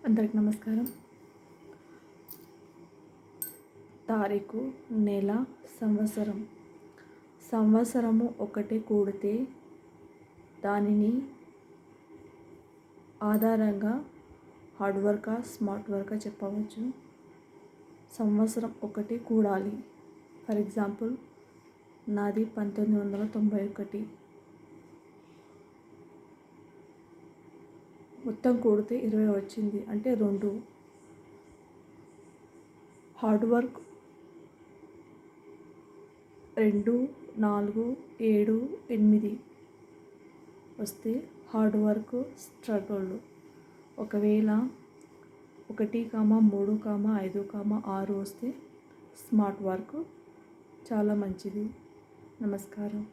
అందరికి నమస్కారం. తారీఖు, నెల, సంవత్సరం. సంవత్సరము ఒకటి కూడితే దానిని ఆధారంగా హార్డ్ వర్కా స్మార్ట్ వర్కా చెప్పవచ్చు. సంవత్సరం ఒకటి కూడాలి. ఫర్ ఎగ్జాంపుల్ నాది 1991. మొత్తం కూడితే 20 వచ్చింది, అంటే 2. హార్డ్ వర్క్ 2, 4, 7, 8 వస్తే హార్డ్ వర్క్ స్ట్రగుల్. ఒకవేళ 1, 3, 5, 6 వస్తే స్మార్ట్ వర్క్ చాలా మంచిది. నమస్కారం.